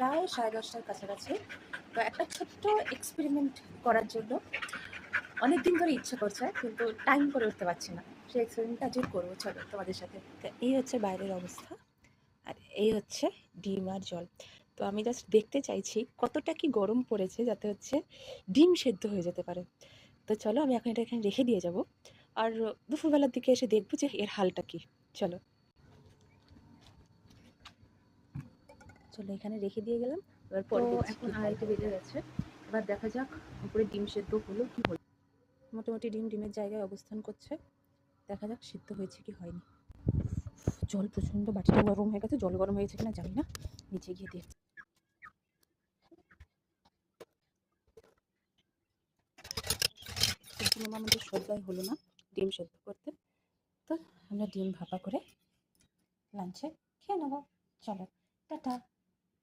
প্রায় 10:30টার কাছাকাছি। তো একটা ছোট্ট এক্সপেরিমেন্ট করার জন্য অনেকদিন ধরে ইচ্ছা করছে, কিন্তু টাইম করে উঠতে পারছি না। সেই এক্সপেরিমেন্টটা আজকে করবো, চলো তোমাদের সাথে। তো এই হচ্ছে বাইরের অবস্থা, আর এই হচ্ছে ডিম আর জল। তো আমি জাস্ট দেখতে চাইছি কতটা কি গরম পড়েছে, যাতে হচ্ছে ডিম সেদ্ধ হয়ে যেতে পারে। তো চলো, আমি এখন এটা এখানে রেখে দিয়ে যাব, আর দুপুরবেলার দিকে এসে দেখবো যে এর হালটা কি। চলো চলো, এখানে রেখে দিয়ে গেলাম। এবার পরে দেখছি এখন 2:30 বেজে গেছে। এবার দেখা যাক উপরে ডিম সেদ্ধ হলো কি হলো। মোটামুটি ডিমের জায়গায় অবস্থান করছে। দেখা যাক সিদ্ধ হয়েছে কি হয়নি। জল প্রচণ্ড, বাটিটা গরম হয়ে গেছে, জল গরম হয়েছে কিনা জানি না, নিচে গিয়ে দেখি। আমাদের সজ্জায় হলো না ডিম সেদ্ধ করতে, তো আমরা ডিম ভাপা করে লাঞ্চে খেয়ে নেবো। চলো, টাটা।